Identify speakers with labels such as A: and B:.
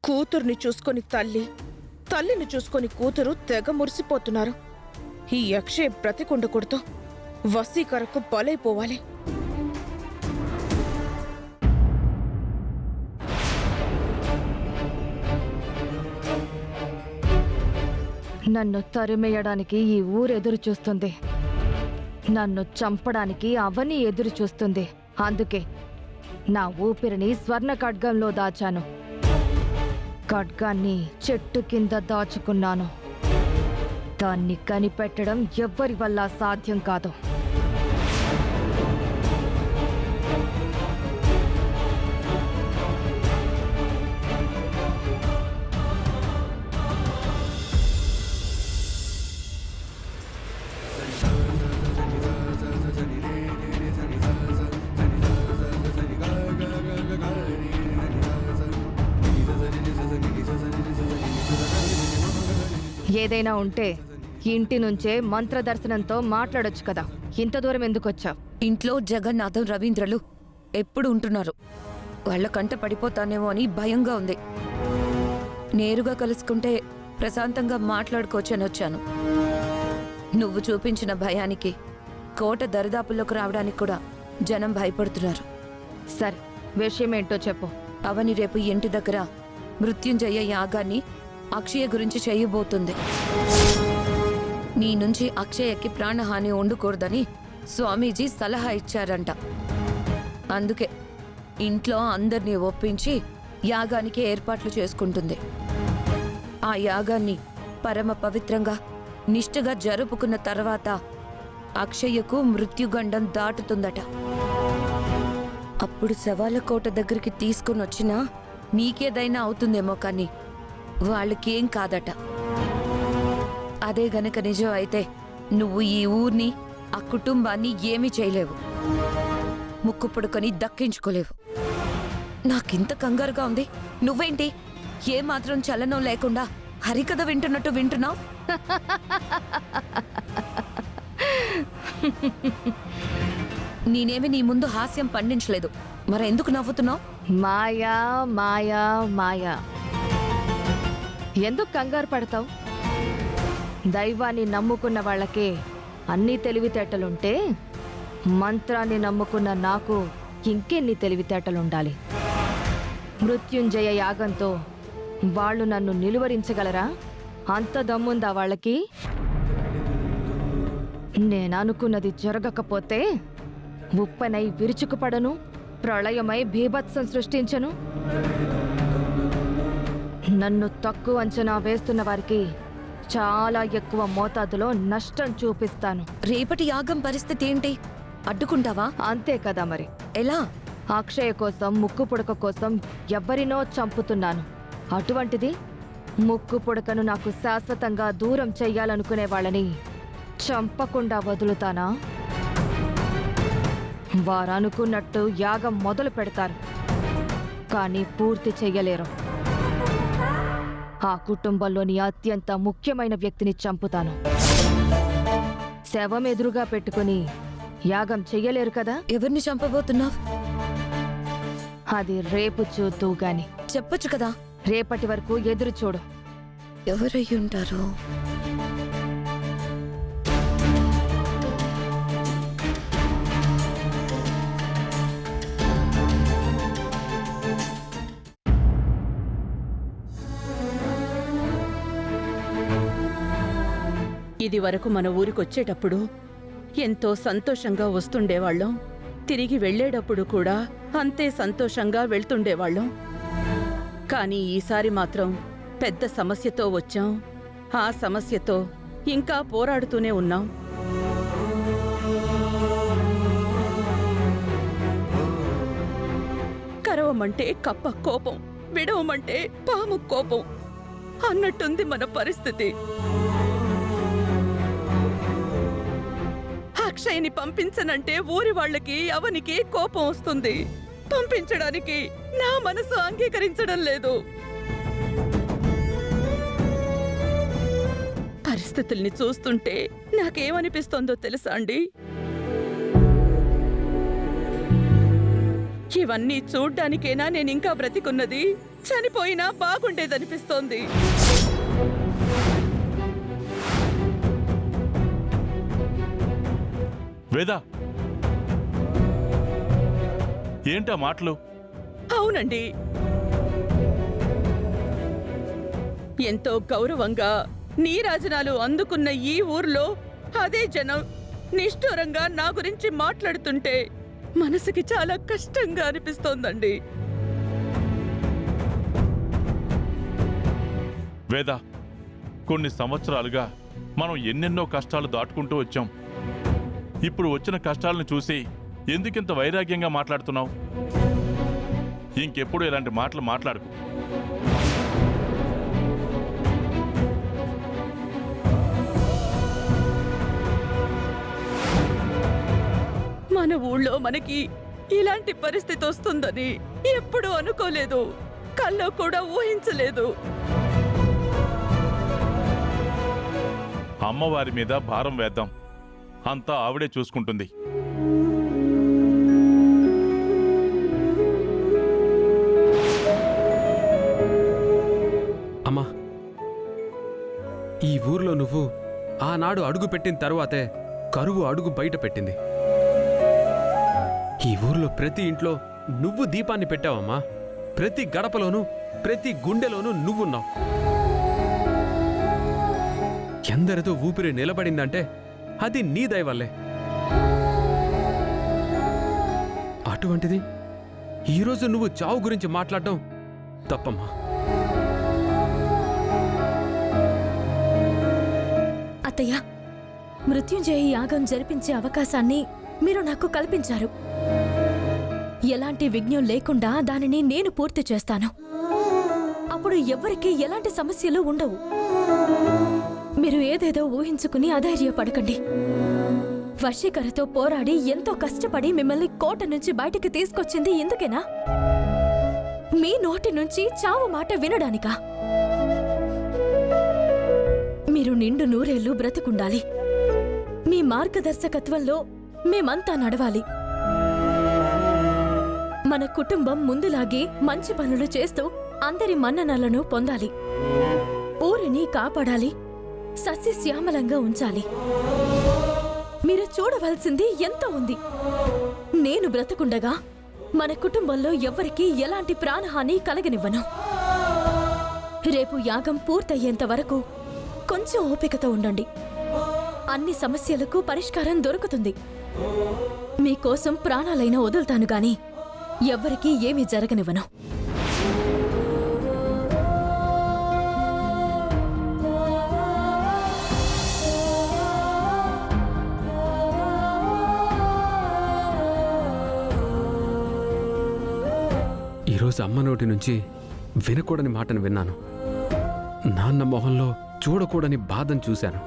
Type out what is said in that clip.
A: కూతుర్ని చూసుకొని తల్లిని చూసుకొని కూతురు తెగ మురిసిపోతున్నారు. ఈ అక్షయ్ బ్రతికుండకూడదు, వసీకరకు బలైపోవాలి.
B: నన్ను తరిమేయడానికి ఈ ఊరెదురు చూస్తుంది, నన్ను చంపడానికి అవని ఎదురు చూస్తుంది. అందుకే నా ఊపిరిని స్వర్ణ ఖడ్గంలో దాచాను, ఖడ్గాన్ని చెట్టు కింద దాచుకున్నాను. దాన్ని కనిపెట్టడం ఎవ్వరి వల్ల సాధ్యం కాదు. ఏదైనా ఉంటే ఇంటి నుంచే మంత్రదర్శనంతో మాట్లాడొచ్చు కదా, ఇంత దూరం ఎందుకొచ్చావు?
C: ఇంట్లో జగన్నాథం రవీంద్రలు ఎప్పుడు ఉంటున్నారు. వాళ్ళ కంట పడిపోతానేమో అని భయంగా ఉంది. నేరుగా కలుసుకుంటే ప్రశాంతంగా మాట్లాడుకోవచ్చని వచ్చాను. నువ్వు చూపించిన భయానికి కోట దరిదాపుల్లోకి రావడానికి కూడా జనం భయపడుతున్నారు.
B: సరే, విషయమేంటో చెప్పు.
C: అవని రేపు ఇంటి దగ్గర మృత్యుంజయ యాగాన్ని అక్షయ గురించి చేయబోతుంది. నీ నుంచి అక్షయకి ప్రాణహాని ఉండకూడదని స్వామీజీ సలహా ఇచ్చారంట. అందుకే ఇంట్లో అందరినీ ఒప్పించి యాగానికి ఏర్పాట్లు చేసుకుంటుంది. ఆ యాగాన్ని పరమ పవిత్రంగా నిష్ఠగా జరుపుకున్న తర్వాత అక్షయకు మృత్యుగండం దాటుతుందట. అప్పుడు శవాల కోట దగ్గరికి తీసుకుని వచ్చినా నీకేదైనా అవుతుందేమో, కానీ వాళ్ళకేం కాదట. అదే గనక నిజం అయితే నువ్వు ఈ ఊర్ని, ఆ కుటుంబాన్ని ఏమీ చేయలేవు, ముక్కు పుడుకొని దక్కించుకోలేవు. నాకింత కంగారుగా ఉంది, నువ్వేంటి ఏమాత్రం చలనం లేకుండా హరికథ వింటున్నట్టు వింటున్నావు? నేనేమి నీ ముందు హాస్యం పండించలేదు, మరెందుకు నవ్వుతున్నావు?
B: మాయా మాయా మాయా. ఎందుకు కంగారు పడతావు? దైవాన్ని నమ్ముకున్న వాళ్ళకే అన్ని తెలివితేటలుంటే మంత్రాన్ని నమ్ముకున్న నాకు ఇంకెన్ని తెలివితేటలుండాలి? మృత్యుంజయ యాగంతో వాళ్ళు నన్ను నిలువరించగలరా? అంత దమ్ముందా వాళ్ళకి? నేననుకున్నది జరగకపోతే ఉప్పనై విరుచుకుపడను, ప్రళయమై బీభత్సం సృష్టించను. నన్ను తక్కువ అంచనా వేస్తున్న వారికి చాలా ఎక్కువ మోతాదులో నష్టం చూపిస్తాను.
C: రేపటి యాగం పరిస్థితి ఏంటి? అడ్డుకుంటావా?
B: అంతే కదా మరి.
C: ఎలా?
B: అక్షయ కోసం, ముక్కు పుడక కోసం ఎవ్వరినో చంపుతున్నాను. అటువంటిది ముక్కు పుడకను నాకు శాశ్వతంగా దూరం చెయ్యాలనుకునే వాళ్ళని చంపకుండా వదులుతానా? వారనుకున్నట్టు యాగం మొదలు పెడతారు, కానీ పూర్తి చెయ్యలేరు. ఆ కుటుంబంలోని అత్యంత ముఖ్యమైన వ్యక్తిని చంపుతాను. శవం ఎదురుగా పెట్టుకుని యాగం చెయ్యలేరు కదా.
C: ఎవరిని చంపబోతున్నావు?
B: అది రేపు చూద్దు గాని.
C: చెప్పొచ్చు కదా.
B: రేపటి వరకు ఎదురు చూడు.
C: ఎవరయ్యుంటారు?
D: ఇది వరకు మన ఊరికొచ్చేటప్పుడు ఎంతో సంతోషంగా వస్తుండేవాళ్ళం, తిరిగి వెళ్లేటప్పుడు కూడా అంతే సంతోషంగా వెళ్తుండేవాళ్ళం. కానీ ఈసారి మాత్రం పెద్ద సమస్యతో వచ్చాం. ఆ సమస్యతో ఇంకా పోరాడుతూనే ఉన్నాం. కరవమంటే కప్ప కోపం, విడవమంటే పాము కోపం అన్నట్టుంది మన పరిస్థితి. అక్షయ్ని పంపించనంటే ఊరి వాళ్ళకి, అవనికి కోపం వస్తుంది. పంపించడానికి నా మనసు అంగీకరించడం లేదు. పరిస్థితుల్ని చూస్తుంటే నాకేమనిపిస్తోందో తెలుసా అండి? ఇవన్నీ చూడ్డానికేనా నేనింకా బ్రతికున్నది? చనిపోయినా బాగుండేదనిపిస్తోంది.
E: వేదా, ఏంటా మాటలు?
D: అవునండి, ఎంతో గౌరవంగా నీరాజనాలు అందుకున్న ఈ ఊర్లో అదే జనం నిష్ఠూరంగా నా గురించి మాట్లాడుతుంటే మనసుకి చాలా కష్టంగా అనిపిస్తోందండి.
E: వేదా, కొన్ని సంవత్సరాలుగా మనం ఎన్నెన్నో కష్టాలు దాటుకుంటూ వచ్చాం. ఇప్పుడు వచ్చిన కష్టాలను చూసి ఎందుకింత వైరాగ్యంగా మాట్లాడుతున్నావు? ఇంకెప్పుడు ఇలాంటి మాటలు మాట్లాడుకు.
D: మన ఊళ్ళో మనకి ఇలాంటి పరిస్థితి వస్తుందని ఎప్పుడూ అనుకోలేదు, కల్లో కూడా ఊహించలేదు.
E: అమ్మవారి మీద భారం వేద్దాం, అంతా ఆవిడే చూసుకుంటుంది.
F: అమ్మా, ఈ ఊర్లో నువ్వు ఆనాడు అడుగు పెట్టిన తరువాతే కరువు అడుగు బయట పెట్టింది. ఈ ఊర్లో ప్రతి ఇంట్లో నువ్వు దీపాన్ని పెట్టావమ్మా. ప్రతి గడపలోనూ ప్రతి గుండెలోనూ నువ్వున్నావు. ఎందరితో ఊపిరి నిలబడిందంటే అది నీ దయ వల్లే. అటువంటిది ఈరోజు నువ్వు చావు గురించి మాట్లాడడం తప్పమ్మా.
G: అత్తయ్య, మృత్యుంజయ యాగం జరిపించే అవకాశాన్ని మీరు నాకు కల్పించారు. ఎలాంటి విఘ్నం లేకుండా దానిని నేను పూర్తి చేస్తాను. అప్పుడు ఎవ్వరికీ ఎలాంటి సమస్యలు ఉండవు. మీరు ఏదేదో ఊహించుకుని అధైర్యపడకండి. వశీకరతో పోరాడి ఎంతో కష్టపడి మిమ్మల్ని కోట నుంచి బయటికి తీసుకొచ్చింది ఎందుకేనా? మీ నోటి నుంచి చావు మాట వినడానికా? మీరు నిండు నూరేళ్లు బ్రతికుండాలి. మీ మార్గదర్శకత్వంలో మేమంతా నడవాలి. మన కుటుంబం ముందులాగే మంచి పనులు చేస్తూ అందరి మన్ననలను పొందాలి. ఊరిని కాపాడాలి, సస్యశ్యామలంగా ఉంచాలి. మీరు చూడవలసింది ఎంతో ఉంది. నేను బ్రతకుండగా మన కుటుంబంలో ఎవ్వరికీ ఎలాంటి ప్రాణహాని కలగనివ్వను. రేపు యాగం పూర్తయ్యేంత వరకు కొంచెం ఓపికతో ఉండండి. అన్ని సమస్యలకు పరిష్కారం దొరుకుతుంది. మీకోసం ప్రాణాలైనా వదులుతాను గాని ఎవ్వరికీ ఏమీ జరగనివ్వను.
F: ఈరోజు అమ్మ నోటి నుంచి వినకూడని మాటను విన్నాను. నాన్న మొహంలో చూడకూడని బాధను చూశాను.